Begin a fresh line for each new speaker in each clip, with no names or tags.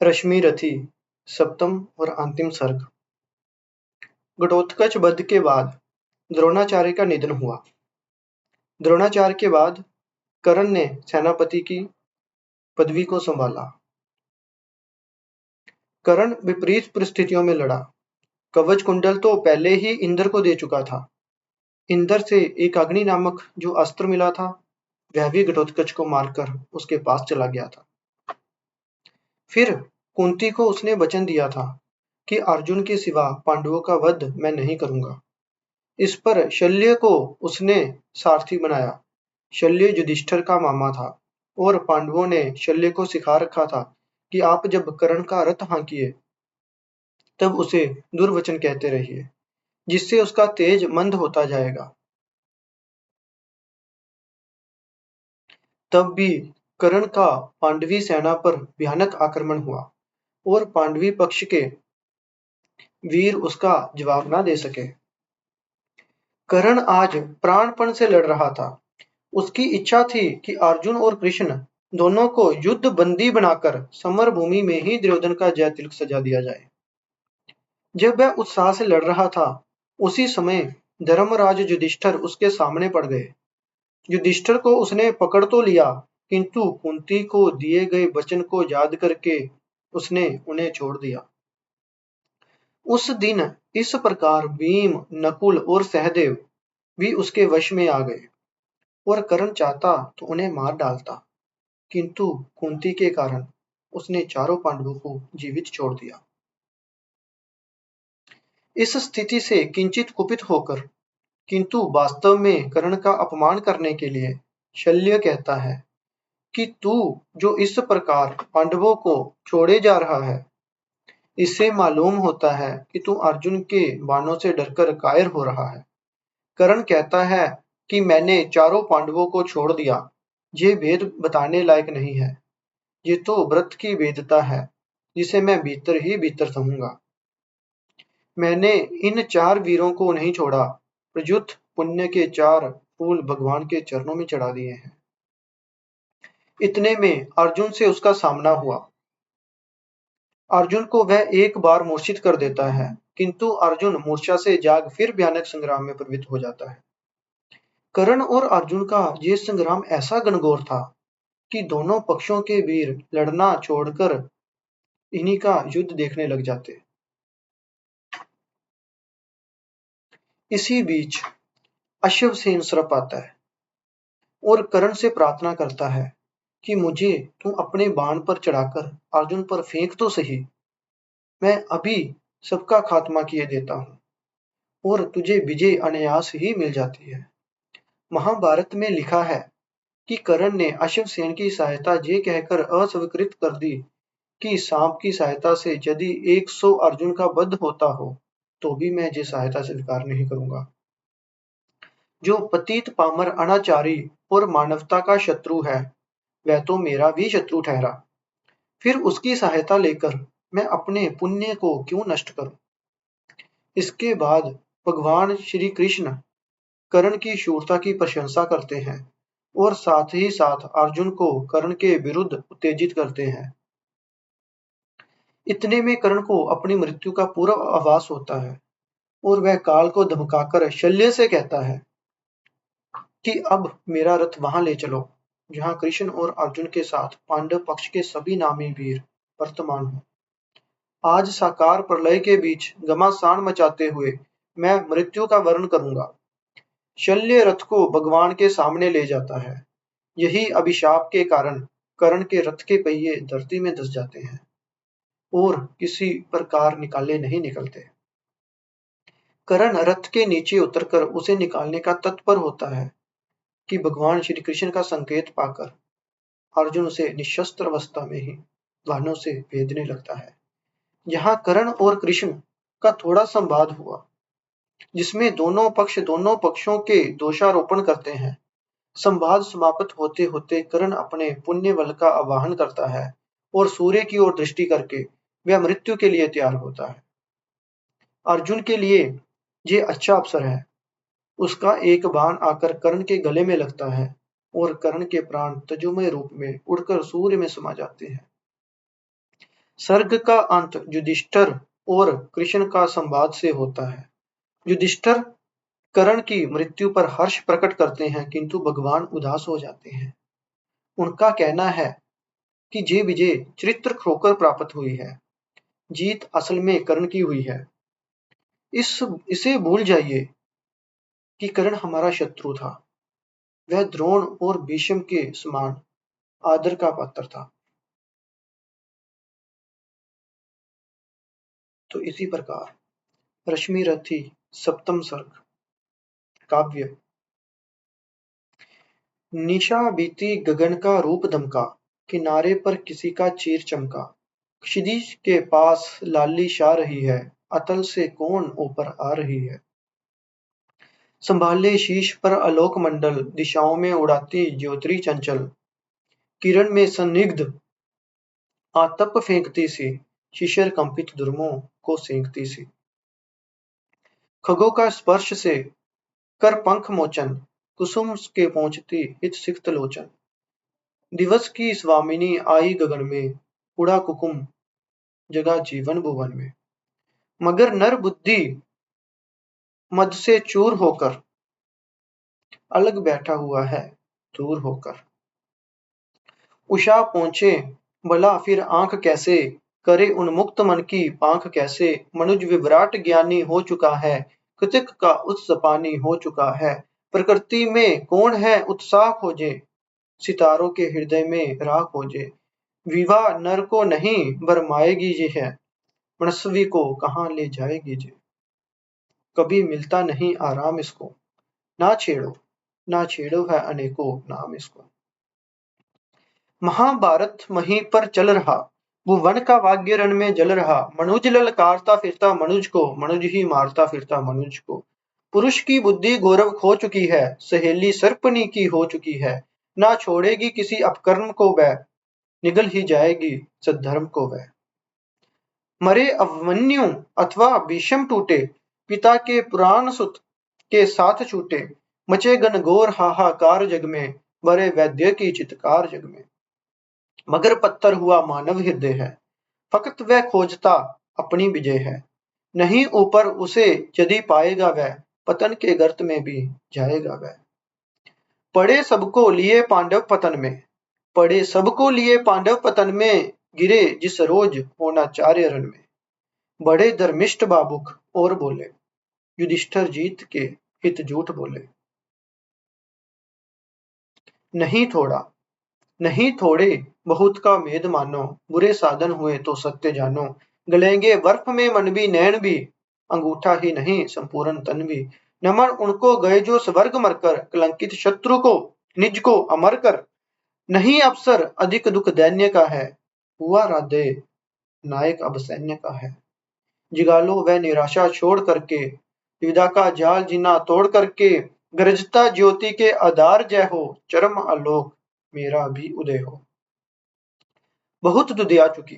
रश्मिरथी सप्तम और अंतिम सर्ग। घटोत्कच वध के बाद द्रोणाचार्य का निधन हुआ। द्रोणाचार्य के बाद कर्ण ने सेनापति की पदवी को संभाला। कर्ण विपरीत परिस्थितियों में लड़ा। कवच कुंडल तो पहले ही इंद्र को दे चुका था। इंद्र से एक अग्नि नामक जो अस्त्र मिला था, वह भी घटोत्कच को मारकर उसके पास चला गया था। फिर कुंती को उसने वचन दिया था कि अर्जुन के सिवा पांडवों का वध मैं नहीं करूंगा। इस पर शल्य को उसने सारथी बनाया। शल्य युधिष्ठिर का मामा था और पांडवों ने शल्य को सिखा रखा था कि आप जब कर्ण का रथ हाँकिए तब उसे दुर्वचन कहते रहिए, जिससे उसका तेज मंद होता जाएगा। तब भी कर्ण का पांडवी सेना पर भयानक आक्रमण हुआ और पांडवी पक्ष के वीर उसका जवाब न दे सके। कर्ण आज प्राणपण से लड़ रहा था। उसकी इच्छा थी कि अर्जुन और कृष्ण दोनों को युद्ध बंदी बनाकर समर भूमि में ही दुर्योधन का जय तिलक सजा दिया जाए। जब वह उत्साह से लड़ रहा था, उसी समय धर्मराज युधिष्ठिर उसके सामने पड़ गए। युधिष्ठिर को उसने पकड़ तो लिया, किंतु कुंती को दिए गए वचन को याद करके उसने उन्हें छोड़ दिया। उस दिन इस प्रकार भीम, नकुल और सहदेव भी उसके वश में आ गए और कर्ण चाहता तो उन्हें मार डालता, किंतु कुंती के कारण उसने चारों पांडवों को जीवित छोड़ दिया। इस स्थिति से किंचित कुपित होकर, किंतु वास्तव में कर्ण का अपमान करने के लिए, शल्य कहता है कि तू जो इस प्रकार पांडवों को छोड़े जा रहा है, इससे मालूम होता है कि तू अर्जुन के बाणों से डरकर कायर हो रहा है। कर्ण कहता है कि मैंने चारों पांडवों को छोड़ दिया, ये भेद बताने लायक नहीं है। ये तो व्रत की वेदता है, जिसे मैं भीतर ही भीतर सहूंगा। मैंने इन चार वीरों को नहीं छोड़ा, प्रयुक्त पुण्य के चार फूल भगवान के चरणों में चढ़ा दिए हैं। इतने में अर्जुन से उसका सामना हुआ। अर्जुन को वह एक बार मूर्छित कर देता है, किंतु अर्जुन मूर्छा से जाग फिर भयानक संग्राम में प्रवृत्त हो जाता है। कर्ण और अर्जुन का ये संग्राम ऐसा घनघोर था कि दोनों पक्षों के वीर लड़ना छोड़कर इन्हीं का युद्ध देखने लग जाते। इसी बीच अश्वसेन सृप आता है और कर्ण से प्रार्थना करता है कि मुझे तुम अपने बाण पर चढ़ाकर अर्जुन पर फेंक तो सही। मैं अभी सबका खात्मा किए देता हूं और तुझे विजय अनायास ही मिल जाती है। महाभारत में लिखा है कि कर्ण ने अश्वसेन की सहायता ये कहकर अस्वीकृत कर दी कि सांप की सहायता से यदि 100 अर्जुन का वध होता हो तो भी मैं ये सहायता स्वीकार नहीं करूंगा। जो पतित पामर अनाचारी और मानवता का शत्रु है, वह तो मेरा भी शत्रु ठहरा। फिर उसकी सहायता लेकर मैं अपने पुण्य को क्यों नष्ट करूं। इसके बाद भगवान श्री कृष्ण कर्ण की शूरता की प्रशंसा करते हैं और साथ ही साथ अर्जुन को कर्ण के विरुद्ध उत्तेजित करते हैं। इतने में कर्ण को अपनी मृत्यु का पूरा आभास होता है और वह काल को धमकाकर शल्य से कहता है कि अब मेरा रथ वहां ले चलो जहां कृष्ण और अर्जुन के साथ पांडव पक्ष के सभी नामी वीर वर्तमान हो। आज साकार प्रलय के बीच घमासान मचाते हुए मैं मृत्यु का वर्ण करूंगा। शल्य रथ को भगवान के सामने ले जाता है। यही अभिशाप के कारण कर्ण के रथ के पहिए धरती में धंस जाते हैं और किसी प्रकार निकाले नहीं निकलते। कर्ण रथ के नीचे उतरकर उसे निकालने का तत्पर होता है कि भगवान श्री कृष्ण का संकेत पाकर अर्जुन उसे निशस्त्र अवस्था में ही बाणों से भेदने लगता है। यहाँ कर्ण और कृष्ण का थोड़ा संवाद हुआ, जिसमें दोनों पक्ष दोनों पक्षों के दोषारोपण करते हैं। संवाद समाप्त होते होते कर्ण अपने पुण्य बल का आवाहन करता है और सूर्य की ओर दृष्टि करके वह मृत्यु के लिए तैयार होता है। अर्जुन के लिए ये अच्छा अवसर है। उसका एक बाण आकर कर्ण के गले में लगता है और कर्ण के प्राण तेजोमय रूप में उड़कर सूर्य में समा जाते हैं। सर्ग का अंत युधिष्ठिर और कृष्ण का संवाद से होता है। युधिष्ठिर कर्ण की मृत्यु पर हर्ष प्रकट करते हैं, किंतु भगवान उदास हो जाते हैं। उनका कहना है कि ये विजय चरित्र खोकर प्राप्त हुई है, जीत असल में कर्ण की हुई है। इसे भूल जाइए कि कर्ण हमारा शत्रु था। वह द्रोण और भीष्म के समान आदर का पात्र था। तो इसी प्रकार रश्मि रथी सप्तम सर्ग काव्य। निशा बीती गगन का रूप दमका, किनारे पर किसी का चीर चमका। क्षितिज के पास लाली छा रही है, अतल से कौन ऊपर आ रही है। संभाले शीश पर आलोक मंडल, दिशाओं में उड़ाती ज्योति चंचल। किरण में संदिग्ध आतप फेंकती सी, शिशिर कंपित दुर्मों को सेंकती सी। खगों का स्पर्श से कर पंख मोचन, कुसुम के पहुंचती हित सिक्त लोचन। दिवस की स्वामिनी आई गगन में, उड़ा कुकुम जगा जीवन भुवन में। मगर नर बुद्धि मद से चूर होकर, अलग बैठा हुआ है दूर होकर। उषा पहुंचे भला फिर आंख कैसे, करे उन्मुक्त मन की पांख कैसे। मनुज विभ्राट ज्ञानी हो चुका है, कृतिक का उत्सपानी हो चुका है। प्रकृति में कौन है उत्साह खोजे, सितारों के हृदय में राह खोजे। विवाह नर को नहीं बरमाएगी ये है, मनस्वी को कहाँ ले जाएगी ये। कभी मिलता नहीं आराम इसको, ना छेड़ो ना छेड़ो है अनेकों नाम इसको। महाभारत वहीं पर चल रहा, भुवन का वाग्य रण में जल रहा। मनुज ललकारता फिरता मनुज को, मनुज ही मारता फिरता मनुज को। पुरुष की बुद्धि गौरव खो चुकी है, सहेली सर्पनी की हो चुकी है। ना छोड़ेगी किसी अपकर्म को वह, निगल ही जाएगी सद्धर्म को वह। मरे अभिमन्यु अथवा भीष्म टूटे, पिता के पुराण सुत के साथ छूटे। मचे घनघोर हाहाकार जग में, बड़े वैद्य की चित्कार जग में। मगर पत्थर हुआ मानव हृदय है, फकत वह खोजता अपनी विजय है। नहीं ऊपर उसे यदि पाएगा वह, पतन के गर्त में भी जाएगा वह। पड़े सबको लिए पांडव पतन में, पड़े सबको लिए पांडव पतन में। गिरे जिस रोज होनाचार्य रण में। बड़े धर्मिष्ठ बाबुक और बोले, युधिष्ठिर जीत के हित झूठ बोले। नहीं थोड़ा नहीं थोड़े बहुत का मेद मानो, बुरे साधन हुए तो सत्य जानो। गलेंगे बर्फ में मन भी नैन भी, अंगूठा ही नहीं संपूर्ण तन भी। नमन उनको गए जो स्वर्ग मरकर, कलंकित शत्रु को निज को अमर कर। नहीं अवसर अधिक दुख दैन्य का है, हुआ राधे नायक अब सैन्य का है। जिगालो वह निराशा छोड़ करके, विदा का जाल जीना तोड़ करके। गरजता ज्योति के आधार जय हो, चरम आलोक मेरा भी उदय हो। बहुत दुधिया चुकी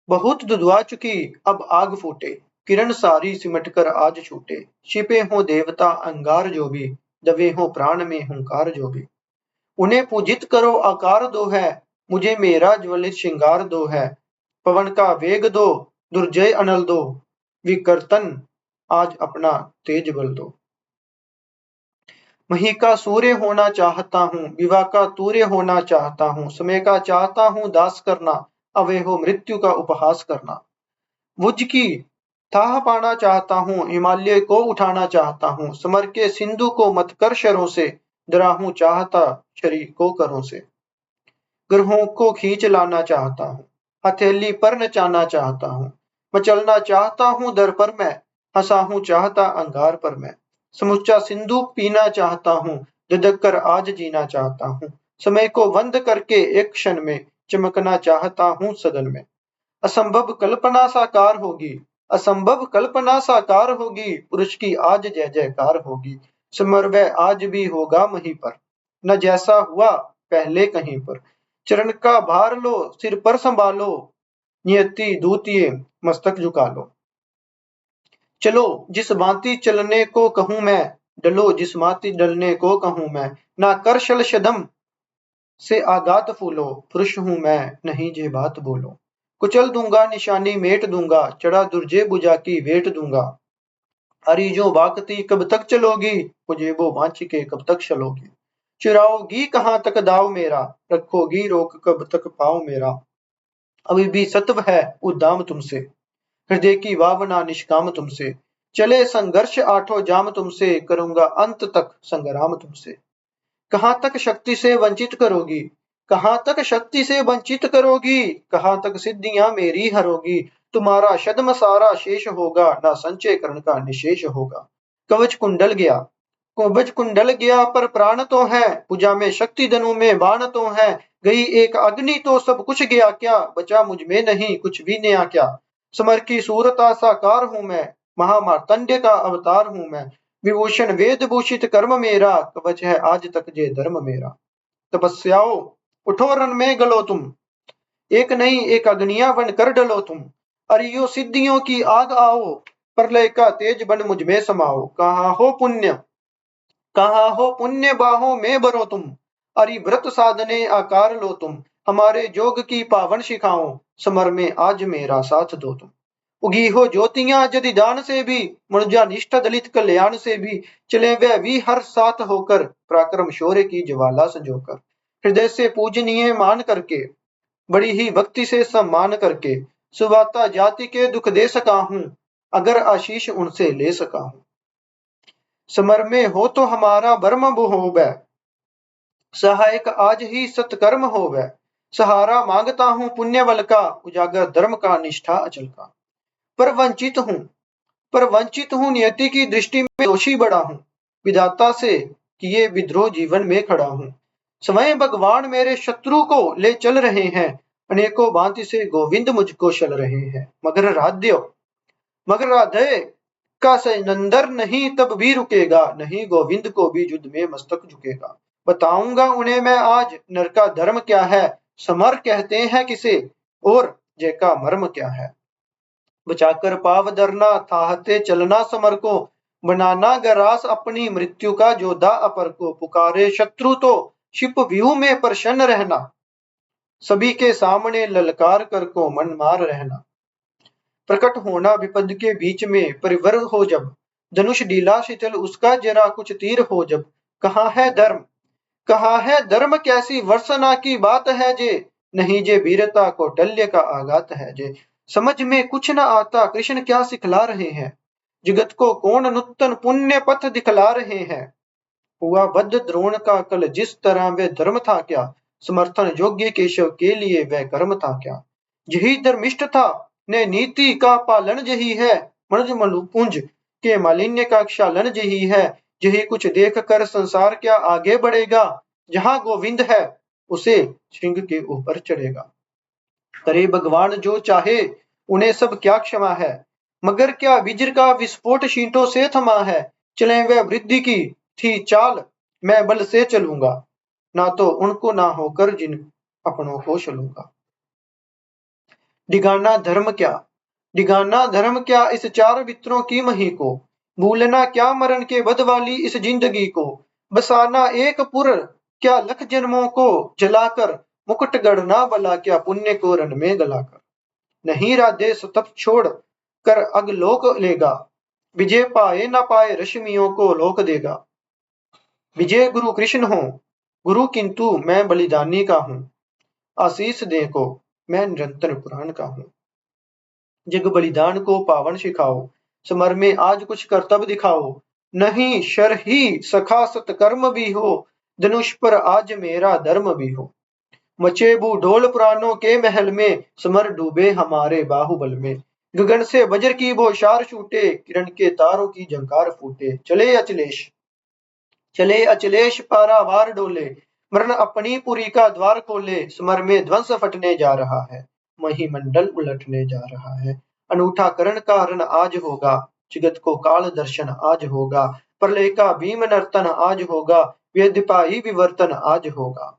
बहुत दुधवा चुकी अब आग फूटे, किरण सारी सिमट कर आज छूटे। छिपे हो देवता अंगार जो भी, दबे हो प्राण में हुंकार जो भी। उन्हें पूजित करो आकार दो है, मुझे मेरा ज्वलित श्रृंगार दो है। पवन का वेग दो, दुर्जय अनल दो, विकर्तन आज अपना तेज बल दो। मही का सूर्य होना चाहता हूँ, विवाह का तूर्य होना चाहता हूँ। समय का चाहता हूँ दास करना, अवे हो मृत्यु का उपहास करना। मुझ की थाह पाना चाहता हूँ, हिमालय को उठाना चाहता हूँ। समर के सिंधु को मत कर शरों से, डरा हूँ चाहता शरीर को करों से। ग्रहों को खींच लाना चाहता हूँ, हथेली पर नचाना चाहता हूँ। मचलना चाहता हूँ दर पर मैं, हंसा हूँ चाहता अंगार पर मैं। समुच्चा सिंधु पीना चाहता हूँ, धधक कर आज जीना चाहता हूँ। समय को बंद करके एक क्षण में, चमकना चाहता हूँ सदन में। असंभव कल्पना साकार होगी, असंभव कल्पना साकार होगी। पुरुष की आज जय जयकार होगी, समर वह आज भी होगा वहीं पर, न जैसा हुआ पहले कहीं पर। चरण का भार लो सिर पर संभालो, नियति दूतिए मस्तक झुका लो। चलो जिस भांति चलने को कहूं मैं, डलो जिस भांति डलने को कहूं मैं। ना कर शल शदम से आगात फूलो, पुरुष हूं मैं नहीं जे बात बोलो। कुचल दूंगा निशानी मेट दूंगा, चढ़ा दुर्जे बुझा की वेट दूंगा। अरीजो बाकती कब तक चलोगी, मुझेबो वांछिके कब तक चलोगी। चुराओगी कहाँ तक दाव मेरा, रखोगी रोक कब तक पाँव मेरा। अभी भी सत्व है उद्दाम तुमसे, हृदय की भावना निष्काम तुमसे। चले संघर्ष आठों जाम तुमसे, करूंगा अंत तक संग्राम तुमसे। कहाँ तक शक्ति से वंचित करोगी, कहाँ तक शक्ति से वंचित करोगी, कहाँ तक सिद्धियां मेरी हरोगी। तुम्हारा शद्म सारा शेष होगा, ना संचय करण का निशेष होगा। कवच कुंडल गया, कवच कुंडल गया पर प्राण तो है, भुजा में शक्ति धनु में बाण तो है। गई एक अग्नि तो सब कुछ गया क्या, बचा मुझ में नहीं कुछ भी नया क्या। समर की सूरता साकार हूं मैं, महामार्तंड्य का अवतार हूं मैं। विभूषण वेद भूषित कर्म मेरा, कवच है आज तक जे धर्म मेरा। तपस्याओ उठो रण में गलो तुम, एक नहीं एक अग्नियां बन कर डलो तुम। अरियो सिद्धियों की आग आओ, प्रलय का तेज बन मुझ में समाओ। कहाँ हो पुण्य, कहाँ हो पुण्य बाहों में भरो तुम, अरि व्रत साधने आकार लो तुम। हमारे जोग की पावन शिखाओ, समर में आज मेरा साथ दो तुम। उगी हो ज्योतियां यदि दान से भी, मनुजा निष्ठा दलित कल्याण से भी। चले वह भी हर साथ होकर, पराक्रम शौर्य की ज्वाला संजोकर। हृदय से पूजनीय मान करके, बड़ी ही भक्ति से सम्मान करके। सुवाता जाति के दुख दे सका हूं, अगर आशीष उनसे ले सका हूं। समर में हो तो हमारा बर्म होवे, सहायक आज ही सत्कर्म होवे। सहारा मांगता हूँ पुण्य बल का, उजागर धर्म का निष्ठा अचल का। पर वंचित हूँ, पर वंचित हूँ नियति की दृष्टि में दोषी बड़ा हूँ। विधाता से किए विद्रोह जीवन में खड़ा हूँ। स्वयं भगवान मेरे शत्रु को ले चल रहे हैं, अनेकों भांति से गोविंद मुझको चल रहे हैं। मगर राध्यो, मगर राधे का सनंदर नहीं तब भी रुकेगा, नहीं गोविंद को भी युद्ध में मस्तक झुकेगा। बताऊंगा उन्हें मैं आज नर का धर्म क्या है, समर कहते हैं किसे और जय का मर्म क्या है। बचाकर पाव धरना थाहते चलना समर को, बनाना गरास अपनी मृत्यु का जोधा अपर को। पुकारे शत्रु तो शिप व्यूह में प्रसन्न रहना, सभी के सामने ललकार कर को मन मार रहना। प्रकट होना विपद के बीच में परिवर हो जब, धनुष ढीला शीतल उसका जरा कुछ तीर हो जब। कहाँ है धर्म, कहाँ है धर्म कैसी वर्षना की बात है जे, नहीं जे वीरता को टल्य का आघात है जे। समझ में कुछ न आता कृष्ण क्या सिखला रहे हैं, जगत को कौन नूतन पुण्य पथ दिखला रहे हैं। हुआ बद्ध द्रोण का कल जिस तरह वह धर्म था क्या, समर्थन योग्य केशव के लिए वह कर्म था क्या। यही धर्मिष्ठ था ने नीति का पालन यही है, मनुज मनुपुंज के मालिन्य का क्षालन यही है। यही कुछ देख कर संसार क्या आगे बढ़ेगा, जहाँ गोविंद है उसे श्रृंग के ऊपर चढ़ेगा। करे भगवान जो चाहे उन्हें सब क्या क्षमा है, मगर क्या विज्र का विस्फोट शींटों से थमा है। चले वह वृद्धि की थी चाल, मैं बल से चलूंगा, ना तो उनको ना होकर जिन अपनों को चलूंगा। डिगाना धर्म क्या, डिगाना धर्म क्या इस चार मित्रों की मही को। भूलना क्या मरण के बद वाली इस जिंदगी को। बसाना एक पुर क्या लख जन्मों को जलाकर, मुकुट गढ़ना भला क्या पुण्य को रण में गलाकर। नहीं राधे सतप छोड़ कर अगलोक लेगा, विजय पाए न पाए रश्मियों को लोक देगा। विजय गुरु कृष्ण हो, गुरु किंतु मैं बलिदानी का हूँ। आशीष दे को मैं निरंतर पुराण का हूँ। जग बलिदान को पावन सिखाओ, समर में आज कुछ कर्तव्य दिखाओ। नहीं शर ही सखा सत्कर्म भी हो, धनुष पर आज मेरा धर्म भी हो। मचे ढोल पुरानों के महल में, समर डूबे हमारे बाहुबल में। गगन से वज्र की बौछार छूटे, किरण के तारों की झंकार फूटे। चले अचलेश, चले अचलेश पारावार डोले, मरण अपनी पुरी का द्वार खोले। समर में ध्वंस फटने जा रहा है, महिमंडल उलटने जा रहा है। अनूठा करण का रण आज होगा, जगत को काल दर्शन आज होगा। प्रलय का भीम नर्तन आज होगा, वेदपाई विवर्तन आज होगा।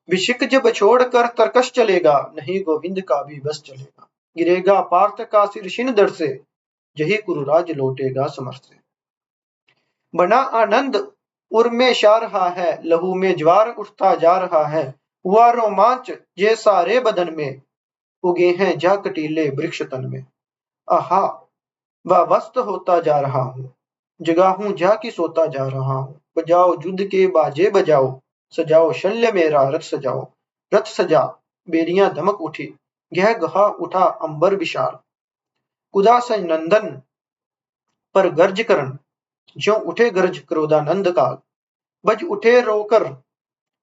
विशिक जब छोड़कर तरकश चलेगा, नहीं गोविंद का भी बस चलेगा। गिरेगा पार्थ का सिर शिन दर से, यही कुरुराज लौटेगा समर से। बना आनंद उर में छा रहा है, लहू में ज्वार उठता जा रहा है। हुआ रोमांच ये सारे बदन में, उगे हैं जा कटीले वृक्ष तन में। आहा, वह वस्त होता जा रहा हूँ, जगा हूँ जा की सोता जा रहा हूँ। बजाओ युद्ध के बाजे बजाओ, सजाओ शल्य मेरा रथ सजाओ। रथ सजा, बेरियां धमक उठी, गह गहा उठा अंबर विशाल। कुदा नंदन पर गर्ज करन, ज्यों उठे गरज क्रोधानंद काल। बज उठे रोकर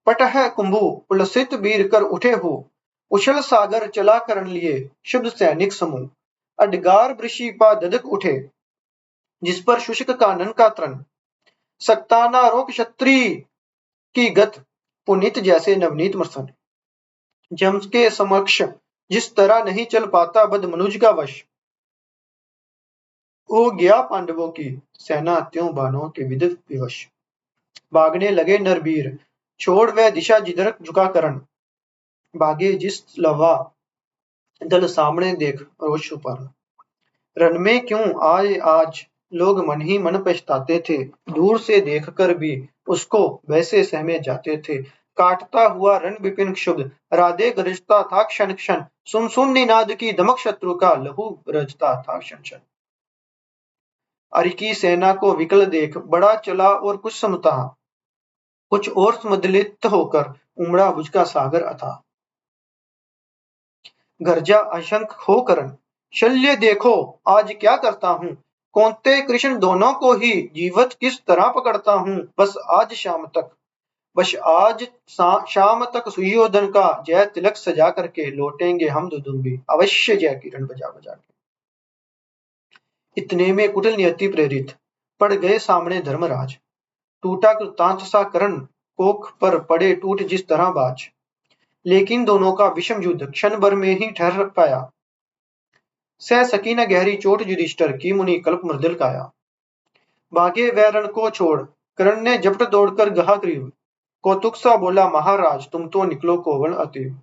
पट है कुंभु, उलसित वीर कर उठे हो। उछल सागर चला करन लिए, शुद्ध सैनिक समूह। अडगार वृषि पा ददक उठे, जिस पर शुष्क कानन का तृण। सकता ना रोक क्षत्रिय की गत, पुनीत जैसे नवनीत मर्सन। जम के समक्ष जिस तरह नहीं चल पाता बद मनुज का वश। हो गया पांडवों की सेना त्यों बानों के विदित विवश। भागने लगे नरवीर, छोड़ वह दिशा जिधर झुका करन। भागे जिस लवा दल सामने देख रोष छुपाना। रन में क्यों आए आज, लोग मन ही मन पछताते थे। दूर से देखकर भी उसको वैसे सहमे जाते थे। काटता हुआ रण विपिन क्षुब्ध, राधे गरजता था क्षण क्षण। सुन सुन निनाद की दमक शत्रु का, लहू रजता था क्षण क्षण। अरि की सेना को विकल देख, बड़ा चला और कुछ समता। कुछ और समदलित होकर उमड़ा बुझ का सागर अथा। गर्जा अशंक हो करन, शल्य देखो आज क्या करता हूँ। कौंते कृष्ण दोनों को ही जीवत किस तरह पकड़ता हूँ। बस आज शाम तक सुयोधन का जय तिलक सजा करके लौटेंगे हम दुदुम्बी, अवश्य जय किरण बजा बजा के। इतने में कुटिल नियति प्रेरित पड़ गए सामने धर्मराज। टूटा कृतांत सा करण, कोख पर पड़े टूट जिस तरह बाज। लेकिन दोनों का विषम युद्ध क्षण भर में ही ठहर पाया। सह सकी न गहरी चोट युधिष्ठिर की, मुनि कल्प मृदुल काया। भागे वह रण को छोड़, कर्ण ने झपट दौड़कर गहा ग्रीव। कौतुक सा बोला महाराज, तुम तो निकलो कोवल अतीव।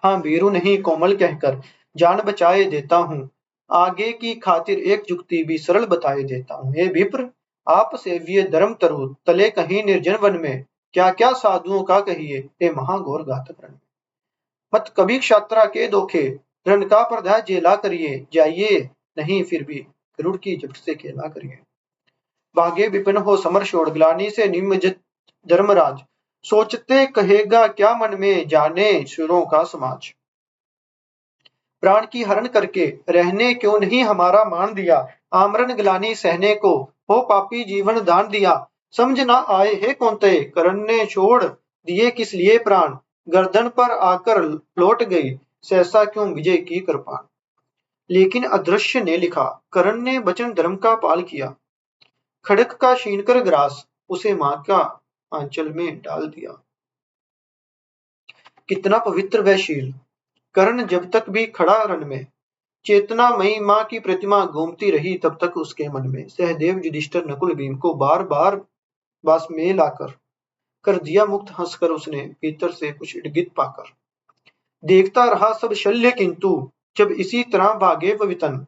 हाँ वीरू नहीं कोमल कहकर जान बचाए देता हूँ। आगे की खातिर एक जुक्ति भी सरल बताए देता हूँ। हे विप्र, आप सेव्य धर्म तरु तले कहीं निर्जन वन में, क्या क्या साधुओं का कहिए हे महाघोर घातक रण। मत कभी क्षात्रा के दोखे, रण का पर्दा जेला करिए। जाइए नहीं फिर भी गरुड़ की झपट से खेला करिए। भागे विपिन हो समर छोड़, ग्लानि से निमज्जित धर्मराज। सोचते कहेगा क्या मन में, जाने सुरों का समाज। प्राण की हरण करके रहने क्यों नहीं हमारा मान दिया। आमरण ग्लानि सहने को हो पापी जीवन दान दिया। समझ ना आए हे कौंते, कर्ण ने छोड़ दिए किस लिए प्राण। गर्दन पर आकर लौट गई, सहसा क्यों विजय की कृपाण। लेकिन अदृश्य ने लिखा, कर्ण ने वचन धर्म का पाल किया। खड़क का छीन कर ग्रास, उसे मां का आंचल में डाल दिया। कितना पवित्र वह शील, कर्ण जब तक भी खड़ा रण में। चेतनामयी मां की प्रतिमा घूमती रही तब तक उसके मन में। सहदेव युधिष्ठिर नकुल भीम को बार बार पास में लाकर कर दिया मुक्त, हंसकर उसने भीतर से कुछ इंगित पाकर। देखता रहा सब शल्य किंतु, जब इसी तरह भागे पवितन।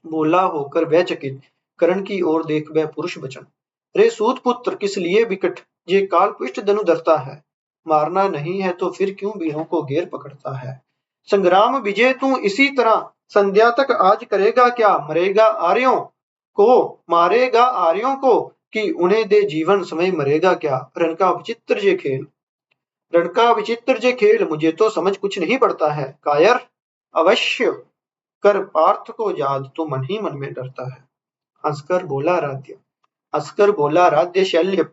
बोला होकर वह चकित, कर्ण की ओर देख वह पुरुष वचन। रे सूत पुत्र, किस लिए विकट ये काल पुष्ट धनु धरता है। मारना नहीं है तो फिर क्यों वीरों को घेर पकड़ता है। संग्राम विजय तू इसी तरह संध्या तक आज करेगा क्या। मरेगा आर्यों को, मारेगा आर्यों को, कि उन्हें दे जीवन समय मरेगा क्या। रण का विचित्र जे खेल, रण का विचित्र जे खेल, मुझे तो समझ कुछ नहीं पड़ता है। कायर, अवश्य कर पार्थ को याद, तो मन ही मन में डरता है। हंसकर बोला राध्य, हंसकर बोला राध्य शल्य,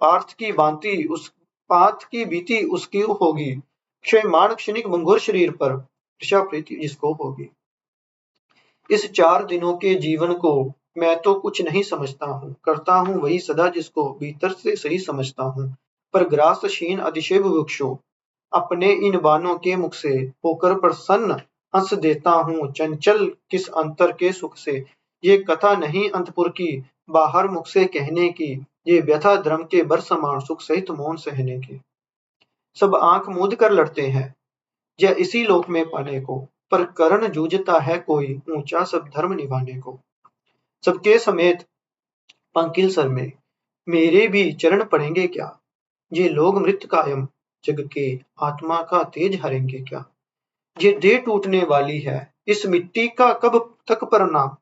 पार्थ की भीति उसकी होगी। क्षयमान क्षणिक भंगुर शरीर पर ईर्ष्या प्रीति जिसको होगी। इस 4 दिनों के जीवन को मैं तो कुछ नहीं समझता हूँ, करता हूँ वही सदा जिसको भीतर से सही समझता हूँ। पर ग्रास क्षीण अतिशय बुभुक्षु, अपने इन बाणों के मुख से होकर प्रसन्न हंस देता हूँ। चंचल किस अंतर के सुख से, ये कथा नहीं अंतपुर की, बाहर मुख से कहने की। ये व्यथा धर्म के बर समान, सुख सहित मौन सहने की। सब आंख मूंद कर लड़ते हैं यह इसी लोक में पाने को, पर कर्ण जूझता है कोई ऊंचा सब धर्म निभाने को। सबके समेत पंकिल सर में मेरे भी चरण पड़ेंगे क्या। ये लोग मृत कायम जग के आत्मा का तेज हरेंगे क्या। ये देह टूटने वाली है, इस मिट्टी का कब तक प्रणाम।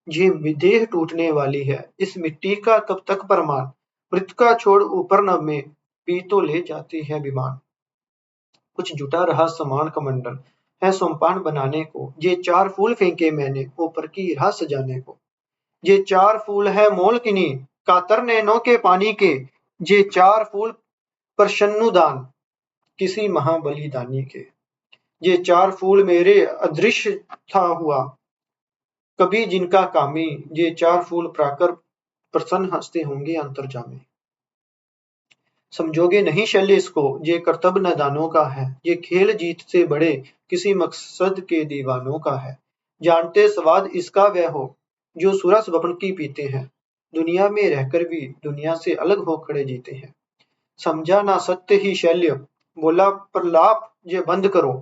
ये देह टूटने वाली है, इस मिट्टी का कब तक प्रमाण। मृतका छोड़ ऊपर नभ में, पी तो ले जाती है विमान। कुछ जुटा रहा सामान कमंडल है सोमपान बनाने को, ये 4 फूल फेंके मैंने ऊपर की राह सजाने को। ये 4 फूल है मोल किनी, कातर नैनों के पानी के। ये 4 फूल परशन्नुदान, किसी महाबलिदानी के। ये 4 फूल मेरे अदृश्य था हुआ, कभी जिनका कामी। ये 4 फूल प्राकर प्रसन्न हंसते होंगे अंतर्जामी। समझोगे नहीं शल्य इसको, ये कर्तव्य नादानों का है। ये खेल जीत से बड़े किसी मकसद के दीवानों का है। जानते स्वाद इसका वह हो, जो सुरस बपन की पीते हैं। दुनिया में रहकर भी दुनिया से अलग हो खड़े जीते हैं। समझा ना सत्य ही शल्य, बोला प्रलाप ये बंद करो।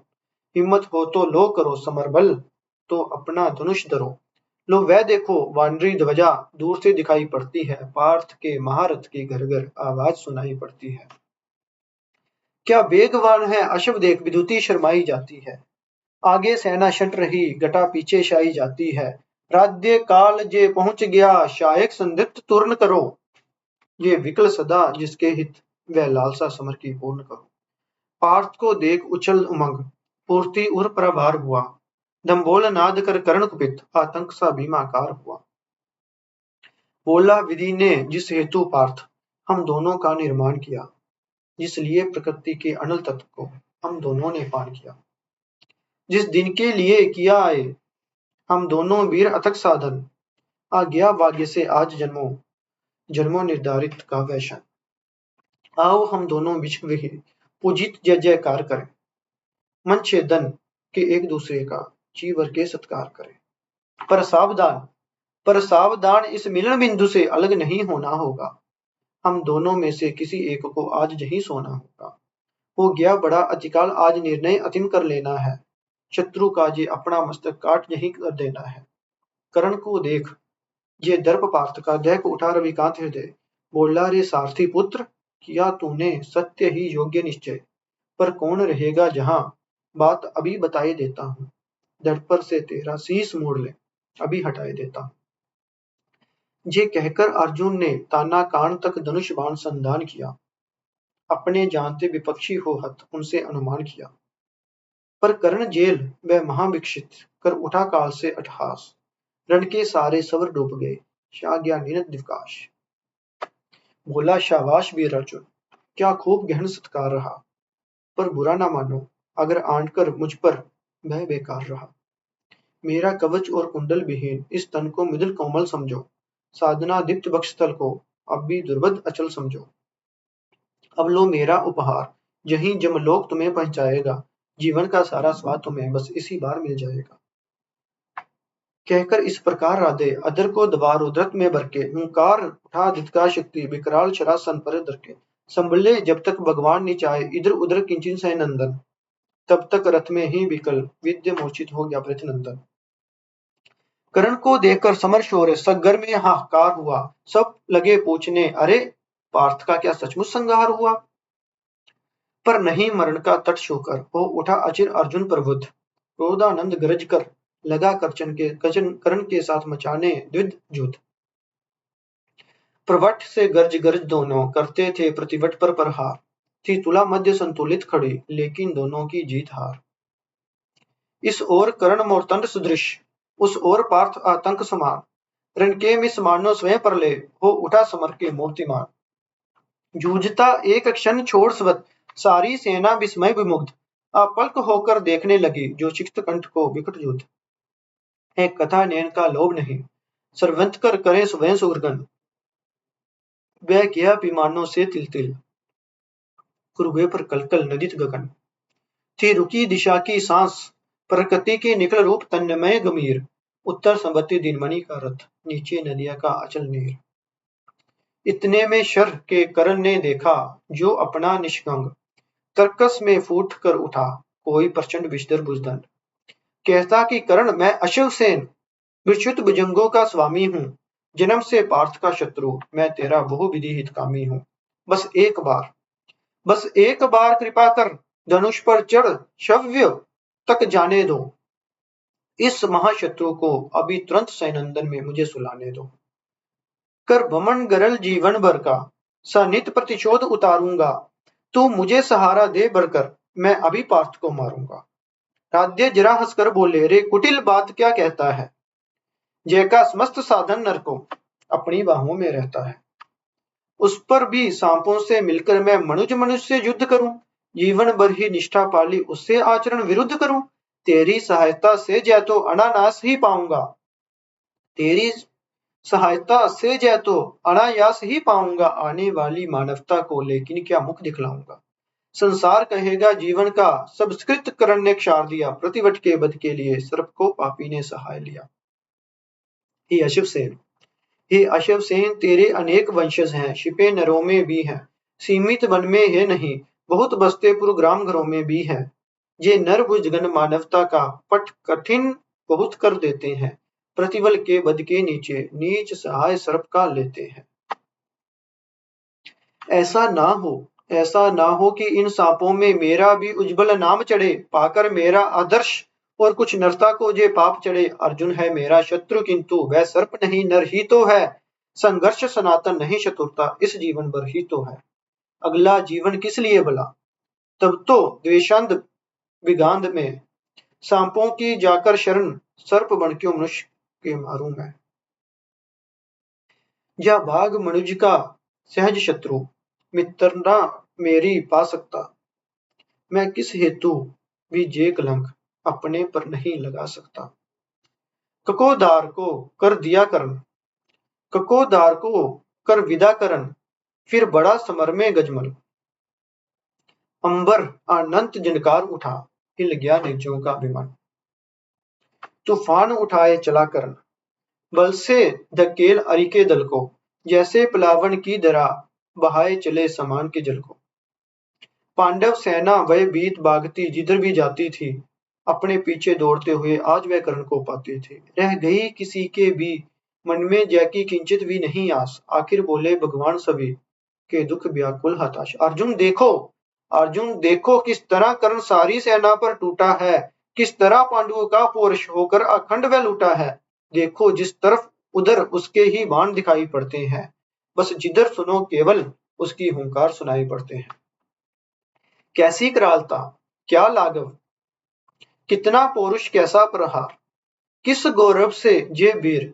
हिम्मत हो तो लो करो समरबल, तो अपना धनुष धरो। लो वह देखो वानरी ध्वजा दूर से दिखाई पड़ती है। पार्थ के महारथ की घर घर आवाज सुनाई पड़ती है। क्या वेगवान है अश्व देख, विद्युती शर्माई जाती है। आगे सेना छंट रही, घटा पीछे शाई जाती है। राध्य काल जे पहुंच गया, शायक संदिग्ध तुरन करो। ये विकल सदा जिसके हित, वह लालसा समर की पूर्ण करो। पार्थ को देख उछल उमंग, पूर्ति उर प्रभार हुआ। दम्भोल नाद कर कर्ण कुपित, आतंक सा भीमाकार हुआ। बोला विधि ने जिस हेतु पार्थ, हम दोनों का निर्माण किया। जिसलिए प्रकृति के अनल तत्व को हम दोनों ने पान किया। जिस दिन के लिए किया आए हम दोनों वीर अथक साधन, आ गया भाग्य से आज जन्मों जन्मों निर्धारित का वैशन। आओ हम दोनों विश्व विहित पूजित जय जयकार करें। मन छेदन के एक दूसरे का चीवर के सत्कार करें। पर सावधान, पर सावधान, इस मिलन बिंदु से अलग नहीं होना होगा। हम दोनों में से किसी एक को आज यहीं सोना होगा। हो गया बड़ा अतिकाल, आज निर्णय अतिम कर लेना है। शत्रु का जे अपना मस्तक काट यहीं कर देना है। कर्ण को देख ये दर्प पार्थ का, देख उठा रविकांत हृदय। बोला रे सारथी पुत्र, किया तूने सत्य ही योग्य निश्चय। पर कौन रहेगा जहां, बात अभी बताए देता हूँ। धड़ पर से तेरा शीश मोड़ ले, अभी हटाए देता हूँ। ये कहकर अर्जुन ने ताना कान तक धनुष बाण संधान किया। अपने जानते विपक्षी हो हत उनसे अनुमान किया। पर कर्ण जेल वह महाविक्षित, कर उठा काल से अट्टहास। रण के सारे सवर डूब गए, छा गया नीरद दिवकाश। बोला शाबाश वीर अर्जुन, क्या खूब गहन सत्कार रहा। पर बुरा ना मानो अगर आंट कर मुझ पर वह बेकार रहा। मेरा कवच और कुंडल विहीन इस तन को मृदुल कोमल समझो। साधना दीप्त वक्षस्थल को अब भी दुर्बद अचल समझो। अब लो मेरा उपहार, यही जमलोक तुम्हें पहुंचाएगा। जीवन का सारा स्वाद तुम्हें बस इसी बार मिल जाएगा। कहकर इस प्रकार राधे अधर को दबा रुद्रत में भर के, हुंकार उठा धिक्कार शक्ति विकराल शरासन पर धर के। संभले जब तक भगवान निचाए, इधर उधर किंचिन सह नंदन। तब तक रथ में ही विकल विद्य मूर्छित हो गया पृथ्वीनंदन। कर्ण को देखकर समर शौर्य सगर में हाहाकार हुआ। सब लगे पूछने, अरे पार्थ का क्या सचमुच संहार हुआ। पर नहीं मरण का तट छूकर हो उठा अचिर अर्जुन प्रबुद्ध। क्रोधानंद गरज कर लगा कर्ण के साथ मचाने द्विध युद्ध। प्रवट से गर्ज गर्ज दोनों करते थे प्रतिवट पर प्रहार। थी तुला मध्य संतुलित खड़ी, लेकिन दोनों की जीत हार। इस ओर कर्ण मोर्तंड सदृश, उस ओर पार्थ आतंक समान। रण के मिस मानो स्वयं परले, हो उठा समर के मूर्तिमान। जूझता एक क्षण छोड़ स्वत, सारी सेना विस्मय विमुग्ध। अपलक होकर देखने लगी, जो चिक्त कंठ को विकट युद्ध। है कथा नैन का लोभ नहीं, सर्वंत कर करे स्वयं सुरगन। वह किया विमानों से तिल तिल, कुरुए पर कलकल नदित गगन। थी रुकी दिशा की सांस, प्रकृति के निकल रूप तन्मय गंभीर। उत्तर संवत्ति दिनमणि का रथ, नीचे नदिया का अचल नीर। इतने में शर के कर्ण ने देखा, जो अपना निष्कंग तर्कस में फूट कर उठा, कोई प्रचंड विषधर भुजदंड। कहता कि कर्ण मैं अश्व सेन विच्युत भुजंगों का स्वामी हूँ। जन्म से पार्थ का शत्रु, मैं तेरा बहुविधि हितकामी हूँ। बस एक बार कृपा कर, धनुष पर चढ़ शव्य तक जाने दो। इस महाशत्रु को अभी तुरंत सैनंदन में मुझे सुलाने दो। कर भमन गरल जीवन भर का सनित प्रतिशोध उतारूंगा। तू मुझे सहारा दे बढ़कर, मैं अभी पार्थ को मारूंगा। राध्य जरा हंसकर बोले, रे कुटिल बात क्या कहता है। जय का समस्त साधन नर को अपनी बाहों में रहता है। उस पर भी सांपों से मिलकर मैं मनुष्य से युद्ध करूं। जीवन भर ही निष्ठा पाली उससे आचरण विरुद्ध करूं। तेरी सहायता से जय तो अनानास ही पाऊंगा। तेरी सहायता से जय तो अनायास ही पाऊंगा। आने वाली मानवता को लेकिन क्या मुख दिखलाऊंगा। संसार कहेगा जीवन का सबस्कृत करण ने क्षार दिया। प्रतिवट के बध के लिए सर्प को पापी ने सहाय लिया। हे अशिव सेन, हे अशव सेन, तेरे अनेक वंशज हैं, छिपे नरों में भी हैं, सीमित वन में है नहीं, बहुत बसते पुर ग्राम घरों में भी हैं। ये नर भुजगन मानवता का पट कठिन बहुत कर देते हैं। प्रतिबल के बद के नीचे नीच सहाय सर्प का लेते हैं। ऐसा ना हो कि इन सांपों में मेरा भी उज्जवल नाम चढ़े, पाकर मेरा आदर्श और कुछ नरता को जे पाप चढ़े। अर्जुन है मेरा शत्रु किंतु वह सर्प नहीं, नर ही तो है। संघर्ष सनातन नहीं, शत्रुता इस जीवन भर ही तो है। अगला जीवन किस लिए भला, तब तो द्वेषांध विगांध में सांपों की जाकर शरण, सर्प बन क्यों मनुष्य के मारूं मैं। या भाग मनुज का सहज शत्रु, मित्र ना मेरी पा सकता। मैं किस हेतु भी जे कलंक अपने पर नहीं लगा सकता। ककोदार को कर दिया करन, ककोदार को कर विदा करन, फिर बड़ा समर में गजमल। अंबर अनंत जनकार उठा, हिल गया निजों का विमान। तूफान उठाए चला करन, बल से धकेल अरि के दल को। जैसे प्लावन की दरा बहाए चले समान के जल को। पांडव सेना वह बीत भागती जिधर भी जाती थी, अपने पीछे दौड़ते हुए आज वह कर्ण को पाती थी। रह गई किसी के भी मन में जैकी किंचित भी नहीं आस। आखिर बोले भगवान सभी के दुख व्याकुल हताश। अर्जुन देखो किस तरह कर्ण सारी सेना पर टूटा है। किस तरह पांडवों का पौरुष होकर अखंड वह लूटा है। देखो जिस तरफ उधर उसके ही बाण दिखाई पड़ते हैं। बस जिधर सुनो केवल उसकी हुंकार सुनाई पड़ते हैं। कैसी करालता, क्या लाघव, कितना पौरुष, कैसा प्रहार। किस गौरव से ये वीर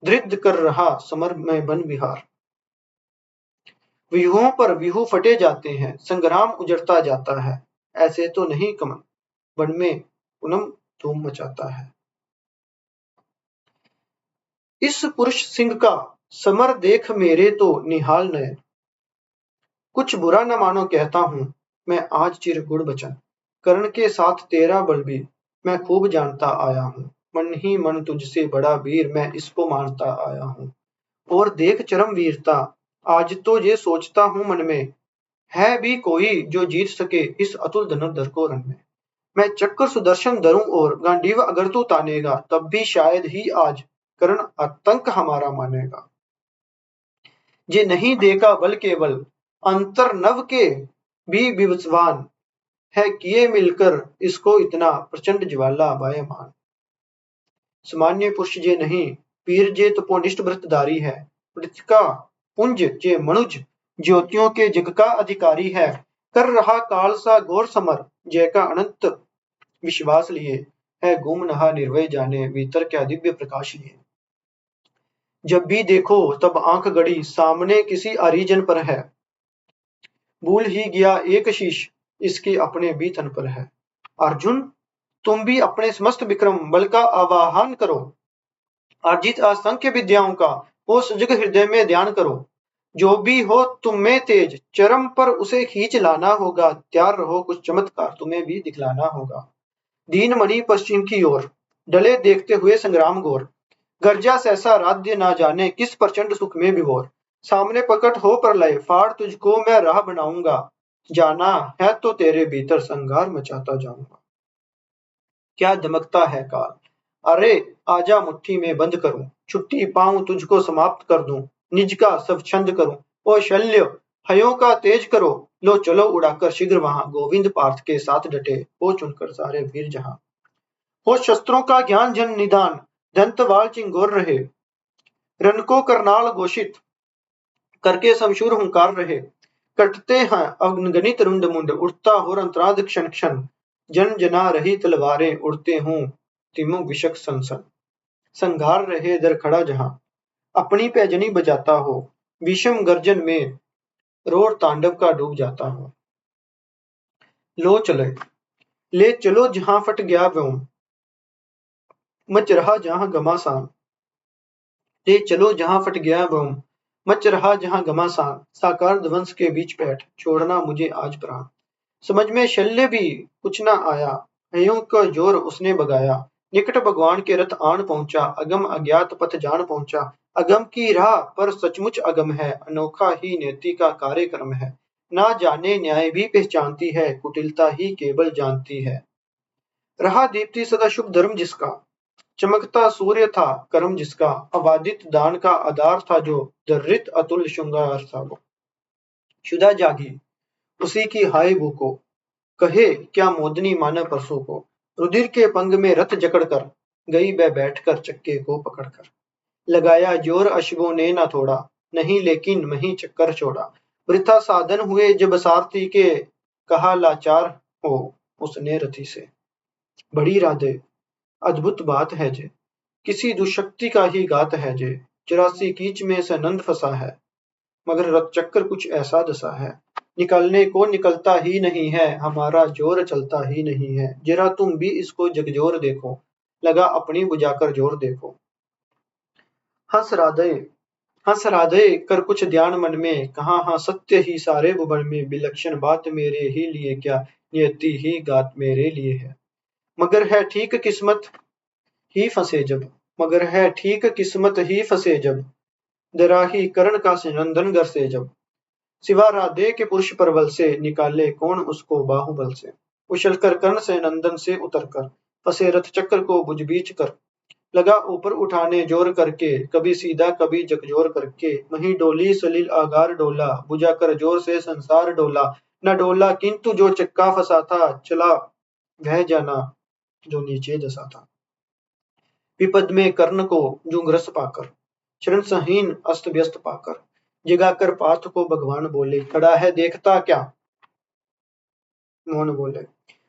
धृत कर रहा समर में वन विहार। व्यूहों पर व्यूह फटे जाते हैं, संग्राम उजड़ता जाता है। ऐसे तो नहीं कमन, वन में पूनम धूम मचाता है। इस पुरुष सिंह का समर देख मेरे तो निहाल नयन। कुछ बुरा न मानो कहता हूं मैं आज चिर गुड़ बचन। कर्ण के साथ तेरा बल भी मैं खूब जानता आया हूं। मन ही मन तुझसे बड़ा वीर मैं इसको मानता आया हूं। और देख चरम वीरता, आज तो ये सोचता हूं मन में, है भी कोई जो जीत सके इस अतुल धनुर्धर को रण में। मैं चक्र सुदर्शन धरूं और गांडीव अगर तू तानेगा, तब भी शायद ही आज कर्ण आतंक हमारा मानेगा। ये नहीं देखा बल केवल अंतर नव के भी विवस्वान है, किए मिलकर इसको इतना प्रचंड ज्वाला वायमान। सामान्य पुरुष जे नहीं, पीर जे तपोनिष्ठ व्रतधारी है। मृतिका पुंज जे मनुज ज्योतियों के जग का अधिकारी है। कर रहा काल सा घोर समर, जय का अनंत विश्वास लिए है। गुम नहा निर्भय जाने, भीतर क्या दिव्य प्रकाश लिए। जब भी देखो तब आंख गड़ी सामने किसी अरिजन पर है। भूल ही गया एक शीश इसके अपने भी तन पर है। अर्जुन तुम भी अपने समस्त विक्रम बल का आवाहन करो। अर्जित असंख्य विद्याओं का वो सजग हृदय में ध्यान करो। जो भी हो तुम में तेज, चरम पर उसे खींच लाना होगा। तैयार रहो कुछ चमत्कार तुम्हें भी दिखलाना होगा। दीन मणि पश्चिम की ओर डले देखते हुए संग्राम घोर। गर्जा सहसा राध्य ना जाने, किस प्रचंड सुख में विभोर। सामने प्रकट हो प्रलय, फाड़ तुझको मैं राह बनाऊंगा। जाना है तो तेरे भीतर संघार मचाता जाऊंगा। क्या दमकता है काल, अरे आजा मुट्ठी में बंद करूं। छुट्टी पाऊं तुझको समाप्त कर दूं, निज का सब छंद करूं। ओ शल्य हयों का तेज करो, लो चलो उड़ाकर शीघ्र वहां। गोविंद पार्थ के साथ डटे, हो चुनकर सारे वीर जहां। हो शस्त्रों का ज्ञान जन निदान, दंतवाल चिंगोर रहे, रन को करनाल घोषित करके शमशूर हुंकार रहे। कटते हैं अगणित रुंड मुंड, उड़ता हो अंतराध क्षण क्षण, जन जना रही तलवारें, उड़ते हूँ तिमो विशक सन सन। संघार रहे दर खड़ा जहां, अपनी पैजनी बजाता हो, विषम गर्जन में रोर तांडव का डूब जाता हो। लो चले ले चलो जहां फट गया व्योम, मच रहा जहां घमासान, ले चलो जहां फट गया व्योम, मच रहा जहां घमासान, साकार ध्वंस के बीच बैठ, छोड़ना मुझे आज प्राण। समझ में शल्य भी कुछ न आया, हयों का जोर उसने बगाया, निकट भगवान के रथ आन पहुंचा, अगम अज्ञात पथ जान पहुंचा। अगम की राह पर सचमुच अगम है, अनोखा ही नियति का कार्यक्रम है। ना जाने न्याय भी पहचानती है, कुटिलता ही केवल जानती है। रहा दीप्ति सदा शुभ धर्म जिसका, चमकता सूर्य था कर्म जिसका, अबाधित दान का आधार था जो, दर्रित अतुल श्रृंगार था वो। शुदा जागी उसी की हाय वो को, कहे क्या मोदनी माना परसों को, रुधिर के पंग में रथ जकड़कर, गई वह बैठकर चक्के को पकड़कर। लगाया जोर अश्वों ने न थोड़ा, नहीं लेकिन मही चक्कर छोड़ा। वृथा साधन हुए जब सारथी के, कहा लाचार हो उसने रथी से। बड़ी राधे अद्भुत बात है जे, किसी दुशक्ति का ही गात है जे, 84 कीच में से नंद फंसा है, मगर रथ चक्कर कुछ ऐसा दसा है। निकलने को निकलता ही नहीं है, हमारा जोर चलता ही नहीं है, जरा तुम भी इसको जगजोर देखो, लगा अपनी बुझाकर जोर देखो। हंस राधे हंस राधे कर कुछ ध्यान मन में, कहा हाँ सत्य ही सारे भुवन में, विलक्षण बात मेरे ही लिए क्या, नियति ही गात मेरे लिए है। मगर है ठीक किस्मत ही फंसे जब, मगर है ठीक किस्मत ही फंसे जब, दराही करण का सिनंदन घर से जब। सिवा राधे के पुरुष परबल से, निकाले कौन उसको बाहुबल से। उछलकर कर्ण से नंदन से उतरकर, फंसे रथ चक्र को बुझ बीच कर, लगा ऊपर उठाने जोर करके, कभी सीधा कभी जगजोर करके। वहीं डोली सलील आगार डोला, बुझा कर जोर से संसार डोला। न डोला किंतु जो चक्का फंसा था, चला वह जाना जो नीचे दसा था। विपद में कर्ण को जूंघरस पाकर, शरण सहीन अस्त व्यस्त पाकर, जगाकर पार्थ को भगवान बोले, खड़ा है देखता क्या। मोहन बोले,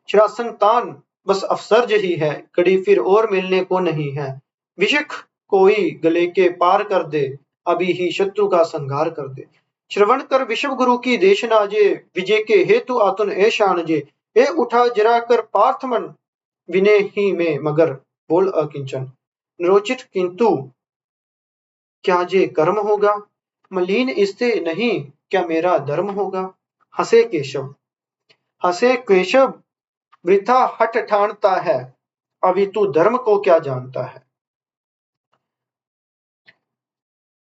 शरासन तान बस अफसर्ज ही है, कड़ी फिर और मिलने को नहीं है। विषक कोई गले के पार कर दे, अभी ही शत्रु का संहार कर दे। श्रवण कर विश्व गुरु की देशना जे, विजय के हेतु आतुन ऐशान जे। ए उठा जरा कर पार्थ मन, विनय ही में मगर बोल अकिंचन। निरोचित किंतु क्या जे कर्म होगा, मलिन इससे नहीं क्या मेरा धर्म होगा। हंसे केशव वृथा हठ ठानता है, अभी तू धर्म को क्या जानता है।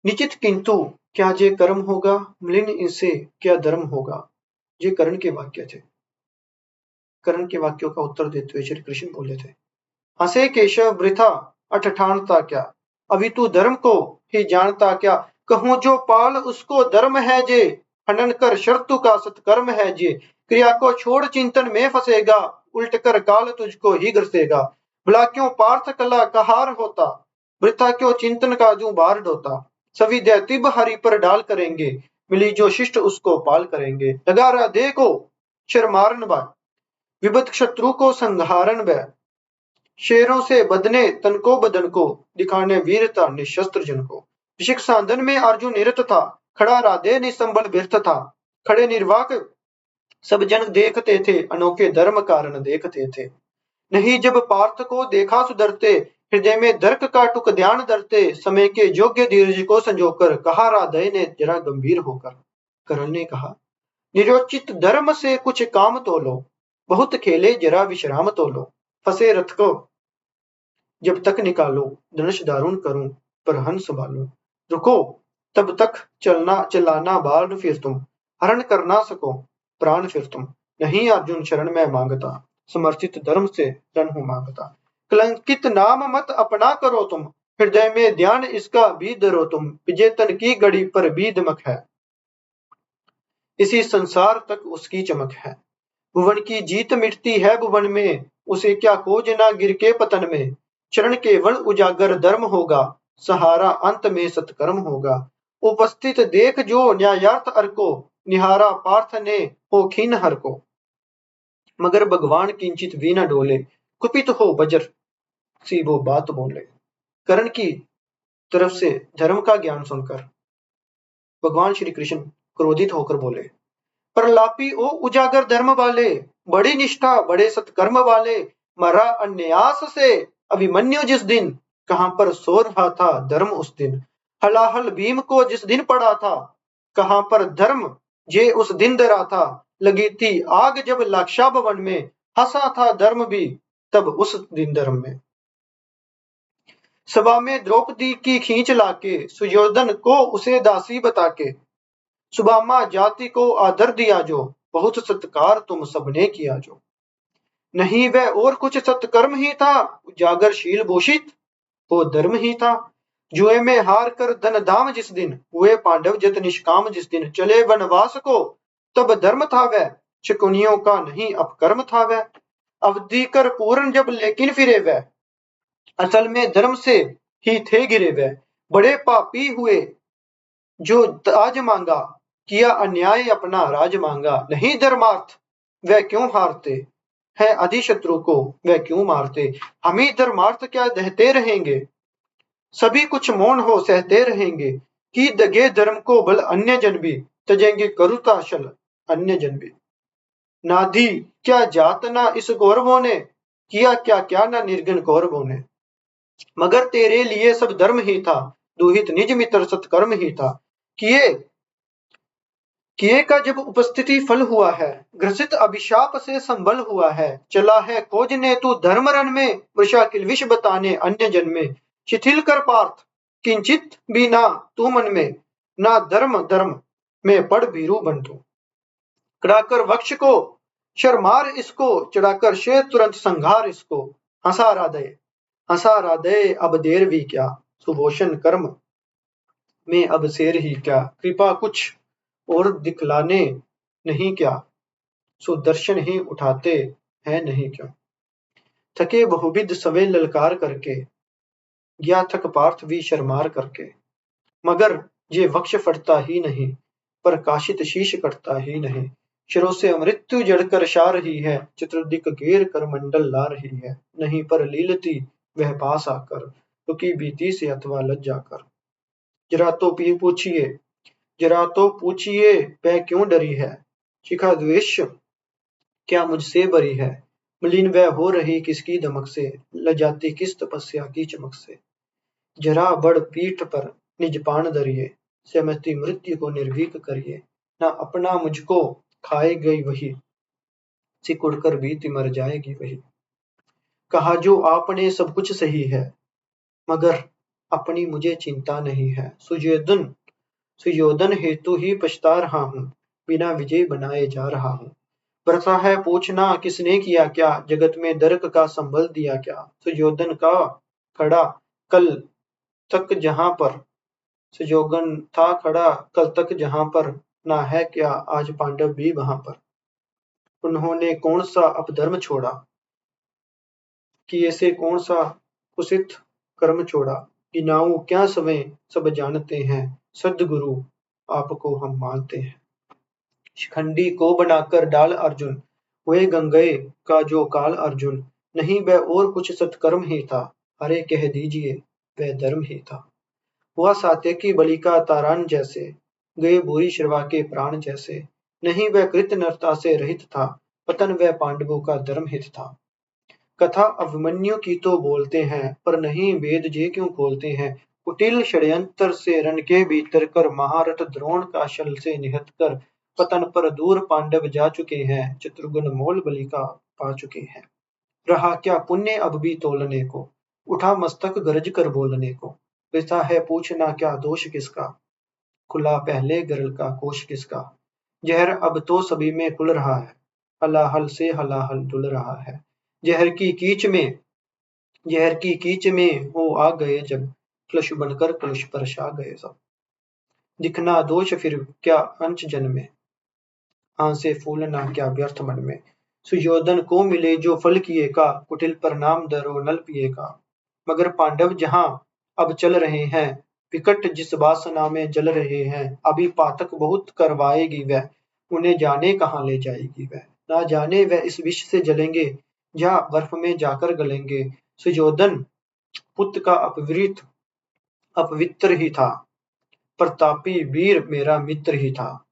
निश्चित किंतु क्या जे कर्म होगा, मलिन इससे क्या धर्म होगा। ये कर्ण के वाक्य थे। कर्ण के वाक्यों का उत्तर देते हुए श्री कृष्ण बोले थे, हंसे केशव वृथा हठ ठानता क्या, अभी तू धर्म को ही जानता क्या। कहूं जो पाल उसको धर्म है जे, हनन कर शर्तु का सत्कर्म है जे। क्रिया को छोड़ चिंतन में फंसेगा, उल्ट कर काल तुझको ही ग्रसेगा। भला क्यों पार्थ कला कहार होता, वृथा क्यों चिंतन का जू बार ढोता। सभी दैतिब हरि पर डाल करेंगे, मिली जो शिष्ट उसको पाल करेंगे। लगा राधे को शर्मारन बा, विबद शत्रु को संहारन बै। शेरों से बदने तन को बदन को, दिखाने वीरता निशस्त्र जन को। ऋषिक साधन में अर्जुन निरत था, खड़ा राधे निसंबल व्यर्थ था। खड़े निर्वाक सब जन देखते थे, अनोखे धर्म कारण देखते थे। नहीं जब पार्थ को देखा सुधरते, हृदय में दर्क का टुक ध्यान धरते। समय के योग्य धीरज को संजोकर, कहा राधे ने जरा गंभीर होकर। कर्ण ने कहा, निरोचित धर्म से कुछ काम तो लो, बहुत खेले जरा विश्राम तो लो। फंसे रथ को जब तक निकालो, धनुष दारुण करूं पर हन संभालो। रुको तब तक चलाना बाण फिर तुम, हरण कर ना सको प्राण फिर तुम। नहीं अर्जुन शरण में मांगता, समर्थित धर्म से रण हूं मांगता। कलंकित नाम मत अपना करो तुम, हृदय में ध्यान इसका भी धरो तुम। विजेतन की गड़ी पर भी दमक है, इसी संसार तक उसकी चमक है। भुवन की जीत मिटती है भुवन में, उसे क्या खोज ना गिर के पतन में। चरण केवल उजागर धर्म होगा, सहारा अंत में सत्कर्म होगा। उपस्थित देख जो न्यायार्थ अर को, निहारा पार्थ ने हो खीन हर को। मगर भगवान किंचित भी न डोले, कुपित हो बजर सी वो बात बोले। कर्ण की तरफ से धर्म का ज्ञान सुनकर भगवान श्री कृष्ण क्रोधित होकर बोले, प्रलापी ओ उजागर धर्म वाले, बड़ी निष्ठा बड़े सत्कर्म वाले, मरा अन्यास से अभिमन्यु जिस दिन, कहां पर सो रहा था धर्म उस दिन। हलाहल भीम को जिस दिन पड़ा था, कहां पर धर्म जे उस दिन डरा था। लगी थी आग जब लाक्षा भवन में, हंसा था धर्म भी तब उस दिन धर्म में। सभा में द्रौपदी की खींच लाके, सुयोधन को उसे दासी बता के। सुदामा जाति को आदर दिया जो, बहुत सत्कार तुम सबने किया जो। नहीं वह और कुछ सत्कर्म ही था, उजागरशील भूषित वो धर्म ही था। जुए में हार कर धन धाम जिस दिन, हुए पांडव जत निष्काम जिस दिन। चले वनवास को तब धर्म था वह, शकुनियों का नहीं अपकर्म था वह। अवधि कर पूर्ण जब लेकिन फिरे वह, असल में धर्म से ही थे गिरे वह। बड़े पापी हुए जो ताज मांगा, किया अन्याय अपना राज मांगा। नहीं धर्मार्थ वह क्यों हारते, है अधिशत्रु को वह क्यों मारते। हम ही धर्मार्थ क्या दहते रहेंगे, सभी कुछ मौन हो सहते रहेंगे। कि दगे धर्म को बल अन्य जन भी, तजेंगे करुता छल अन्य जन भी। नाधी क्या जात ना इस गौरवों ने, किया क्या क्या ना निर्गुण कौरवों ने। मगर तेरे लिए सब धर्म ही था, दुहित निज मित्र सत्कर्म ही था। किए किए का जब उपस्थिति फल हुआ है, ग्रसित अभिशाप से संबल हुआ है। चला है खोजने तू धर्म रण में, वृषा किल्विष बताने अन्य जन में। शिथिल कर पार्थ किंचित भी ना तू मन में, ना धर्म धर्म में पड़ भीरू बन तू। कड़ाकर वक्ष को शर्मार इसको, चढ़ाकर शे तुरंत संघार इसको। हंसा राधे अब देर भी क्या, सुभूषण कर्म में अब शेर ही क्या। कृपा कुछ और दिखलाने नहीं क्या, सुदर्शन ही उठाते हैं नहीं क्यों। थके बहुविध सवे ललकार करके, गया थक पार्थ भी शर्मार करके। मगर ये वक्ष फटता ही नहीं, प्रकाशित शीश कटता ही नहीं। शिरों से मृत्यु जड़कर शा रही है, चतुर्दिक घेर कर मंडल ला रही है। नहीं पर लीलती वह पास आकर, रुकी बीती से अथवा लज्जा कर। जरा तो पी पूछिए जरा तो पूछिए वह क्यों डरी है, शिखा द्वेष क्या मुझसे बरी है। मलिन वह हो रही किसकी दमक से, लजाती किस तपस्या की चमक से। जरा बड़ पीठ पर निज पान धरिए, सहमति मृत्यु को निर्भीक करिए। न अपना मुझको खाए गई वही, सिकुड़ कर बीती मर जाएगी वही। कहा जो आपने सब कुछ सही है, मगर अपनी मुझे चिंता नहीं है। सुयोधन हेतु ही पछता रहा हूँ, बिना विजय बनाए जा रहा हूँ। बरसा है पूछना किसने किया क्या, जगत में दर्क का संबल दिया क्या। सुयोधन का खड़ा कल तक जहां पर सुयोधन था खड़ा कल तक जहां पर, ना है क्या आज पांडव भी वहां पर। उन्होंने कौन सा अपधर्म छोड़ा, कि ऐसे कौन सा कुसित कर्म छोड़ा। गिनाऊं क्या समय सब जानते हैं, सद्गुरु आपको हम मानते हैं। शिखंडी को बनाकर डाल अर्जुन, हुए गंगए का जो काल अर्जुन। नहीं वह और कुछ सत्कर्म ही था, अरे कह दीजिए वह धर्म ही था। हुआ सात्यकी बलि का तारान जैसे, गए बुरी श्रवा के प्राण जैसे। नहीं वह कृत नरता से रहित था, पतन वह पांडवों का धर्म हित था। कथा अभिमन्यु की तो बोलते हैं, पर नहीं वेद जे क्यों खोलते हैं। कुटिल षड्यंत्र से रण के भीतर कर, महारथ द्रोण का शल से निहत कर। पतन पर दूर पांडव जा चुके हैं, चतुर्गुण मोल बलि का पा चुके हैं। रहा क्या पुण्य अब भी तोलने को, उठा मस्तक गरज कर बोलने को। वैसा है पूछना क्या दोष किसका, खुला पहले गरल का कोश किसका। जहर अब तो सभी में खुल रहा है, हलाहल से हलाहल डुल रहा है। जहर की कीच में जहर की कीच में हो आ गए जब, क्लश बनकर क्लश पर छा गए सब। दिखना दोष फिर क्या अंश जन में, आंसे फूलना क्या व्यर्थ मन में। सुयोधन को मिले जो फल किए का, कुटिल पर नाम धरो नल पिए का। मगर पांडव जहां अब चल रहे हैं, विकट जिस वासना में जल रहे हैं, अभी पातक बहुत करवाएगी वह, उन्हें जाने कहाँ ले जाएगी वह। ना जाने वह इस विष से जलेंगे, या बर्फ में जाकर गलेंगे। सुयोधन पुत्र का अपवित्र ही था, प्रतापी वीर मेरा मित्र ही था।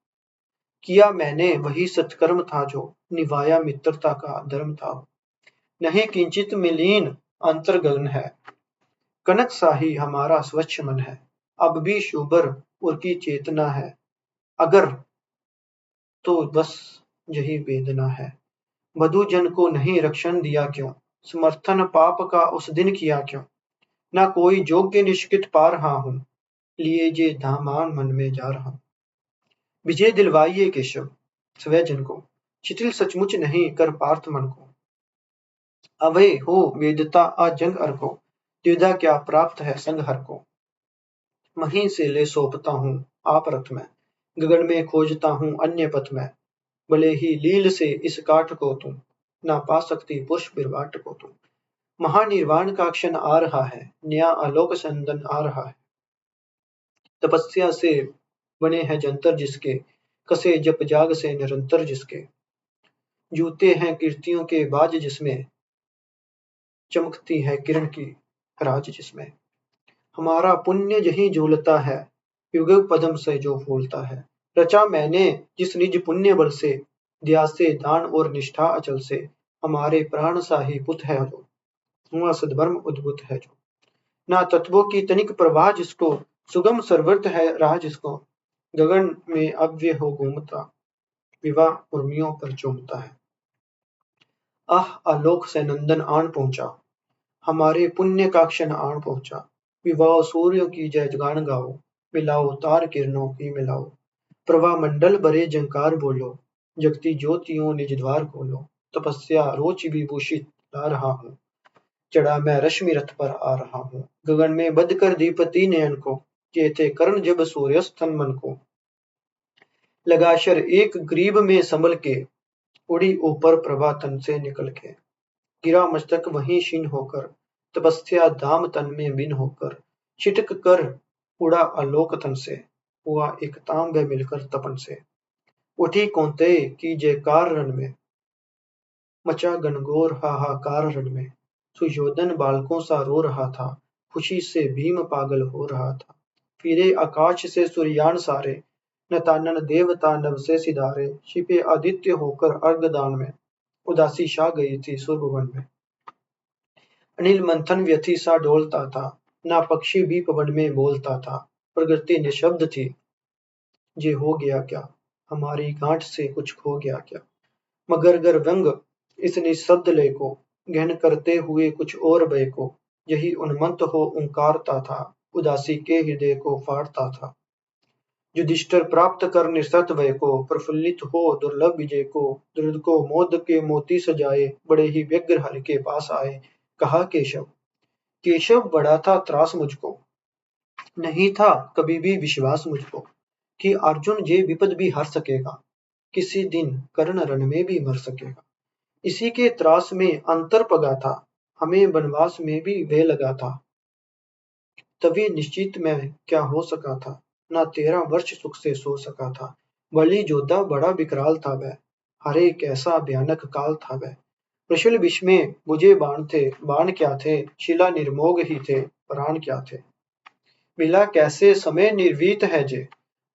किया मैंने वही सत्कर्म था जो, निभाया मित्रता का धर्म था। नहीं किंचित मिलीन अंतर गगन है, कनक शाही हमारा स्वच्छ मन है। अब भी शुभर उर की चेतना है, अगर तो बस यही वेदना है। बधु जन को नहीं रक्षण दिया क्यों, समर्थन पाप का उस दिन किया क्यों। ना कोई योग्य निष्कृत पा रहा हूँ, लिए जे धामान मन में जा रहा हूँ। विजय दिलवाइए केशव स्वजन को, शिथिल सचमुच नहीं कर पार्थ मन को। अभय हो वेदता अजंग अर को, द्विधा क्या प्राप्त है संग हर को। वहीं से ले सौंपता हूँ आप रथ में, गगन में खोजता हूँ अन्य पथ में। भले ही लील से इस काठ को तुम, ना पा सकती पुष्प विराट को तुम। महानिर्वाण का क्षण आ रहा है, नया आलोक संदन आ रहा है। तपस्या से बने हैं जंतर जिसके, कसे जप जाग से निरंतर जिसके। जूते हैं कीर्तियों के बाज जिसमें, चमकती है किरण की राज जिसमें। हमारा पुण्य यही झूलता है, युग पदम से जो फूलता है। रचा मैंने जिस निज पुण्य बल से, दया से दान और निष्ठा अचल से। हमारे प्राण साही पुत है जो, हुआ सद्भर्म उद्भुत है जो। ना तत्वों की तनिक प्रवाह जिसको, सुगम सर्वर्थ है राह जिसको। गगन में अव्यय हो घूमता, विवाह उर्मियों पर चूमता है। आह आलोक से नंदन आन पहुंचा, हमारे पुण्य का क्षण आन पहुंचा। विवाह सूर्य की जय गान गाओ, मिलाओ तार किरणों की मिलाओ। प्रभा मंडल भरे जंकार बोलो, जगती ज्योतियों निज द्वार खोलो। तपस्या रोच विभूषित ला रहा हूँ, चढ़ा मैं रश्मि रथ पर आ रहा हूँ। गगन में बध कर दीपति नयन को, किए थे कर्ण जब सूर्यस्तन मन को। लगा शर एक ग्रीब में संभल के, उड़ी ऊपर प्रभा तन से निकल के। गिरा मस्तक वहीं क्षीण होकर, तपस्या धाम तन में बिन होकर। छिटक कर उड़ा आलोक तन से, हुआ एक तांब मिलकर तपन से। उठी कौंतेय की जयकार रण में, मचा घनघोर हाहाकार रण में। सुयोधन बालकों सा रो रहा था, खुशी से भीम पागल हो रहा था। फिरे आकाश से सूर्यान सारे, नतानन देवता नभ से सिधारे। छिपे आदित्य होकर अर्घदान में, उदासी छा गई थी सुरभुवन में। अनिल मंथन व्यथी सा डोलता था, ना पक्षी भी पवन में बोलता था। प्रकृति निशब्द थी, ये हो गया क्या, हमारी गांठ से कुछ खो गया क्या। मगर गर व्यंग इस निशब्द लय को, गहन करते हुए कुछ और भय को। यही उन्मत्त हो ओंकारता था, उदासी के हृदय को फाड़ता था। युधिष्ठिर प्राप्त कर निसृत भय को, प्रफुल्लित हो दुर्लभ विजय को। दुर्द को मोद के मोती सजाए, बड़े ही व्यग्र हरि के पास आए। कहा केशव, केशव बड़ा था त्रास मुझको, नहीं था कभी भी विश्वास मुझको, कि अर्जुन ये विपद भी हर सकेगा, किसी दिन कर्ण रण में भी मर सकेगा। इसी के त्रास में अंतर पगा था, हमें वनवास में भी वह लगा था। तभी निश्चित में क्या हो सका था, ना 13 वर्ष सुख से सो सका था। बलि योद्धा बड़ा विकराल था वह, हरे कैसा भयानक काल था वह। प्रशल विष में बुझे बाण थे, बाण क्या थे, शिला निर्मोग ही थे, प्राण क्या थे। मिला कैसे समय निर्वीत है जे,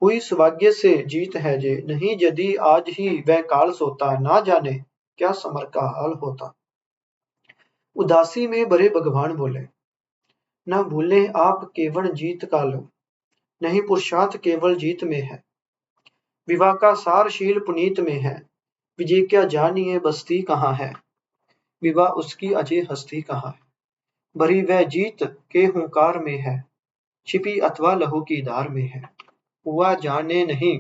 हुई सौभाग्य से जीत है जे। नहीं यदि आज ही वह काल सोता, ना जाने क्या समर का हाल होता। उदासी में भरे भगवान बोले, न भूले आप केवल जीत का लो, नहीं पुरुषार्थ केवल जीत में है। विवाह का सारशील पुनीत में है, विजय क्या जानिए बस्ती कहाँ है। विवाह उसकी अजय हस्ती कहाँ है, भरी वह जीत के हुंकार में है, छिपी अथवा लहू की धार में है। हुआ जाने नहीं,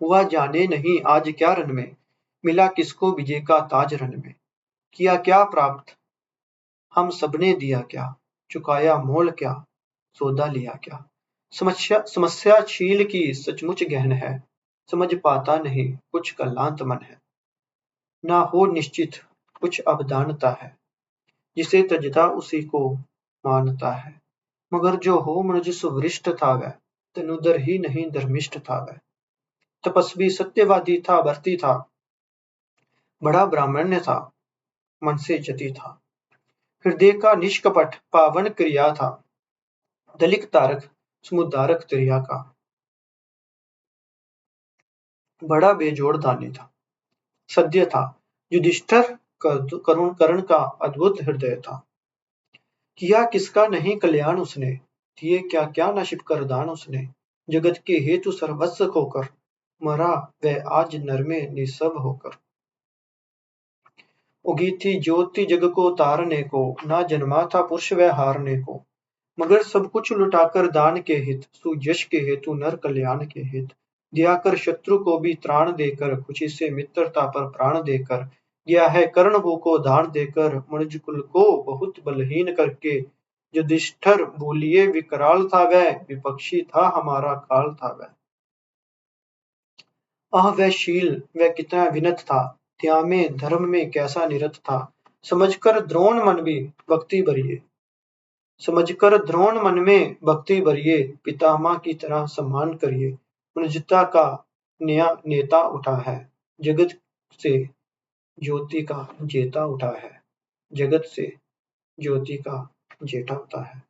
हुआ जाने नहीं आज क्या रण में, मिला किसको विजय का ताज रण में। किया क्या प्राप्त हम सबने दिया क्या, चुकाया मोल क्या, सौदा लिया क्या। समस्या छील की सचमुच गहन है, समझ पाता नहीं कुछ कलांत मन है। ना हो निश्चित कुछ अवधानता है, जिसे तजदा उसी को मानता है। मगर जो हो मनुज वरिष्ठ था वह, तनुदर ही नहीं धर्मिष्ठ था वह। तपस्वी सत्यवादी था, भर्ती था, बड़ा ब्राह्मण्य था, मन से जति था। हृदय का निष्कपट पावन क्रिया था, दलिक तारक समुद्धारक दरिया का। बड़ा बेजोड़ दानी था, सद्य था, युधिष्ठिर करुण कर्ण का अद्भुत हृदय था। किया किसका नहीं कल्याण उसने, दिए क्या क्या न छिपकर दान उसने। जगत के हेतु सर्वस्व खोकर, मरा वह आज नर में निस्सव होकर। उगी थी ज्योति जग को तारने को, ना जन्मा था पुरुष वह हारने को। मगर सब कुछ लुटाकर दान के हित, सुयश के हेतु नर कल्याण के हित। दिया कर शत्रु को भी त्राण देकर, खुशी से मित्रता पर प्राण देकर। गया है कर्ण को दान देकर, मनुज कुल को बहुत बलहीन करके। युधिष्ठिर बोलिए विकराल था वह, विपक्षी था हमारा काल था वह। आह वह शील वह कितना विनत था, त्या में धर्म में कैसा निरत था। समझकर द्रोण मन भी भक्ति भरिए समझकर द्रोण मन में भक्ति भरिए, पितामह की तरह सम्मान करिए। अनुजता का नया नेता उठा है, जगत से ज्योति का जेता उठा है। जगत से ज्योति का जेठा उठा है।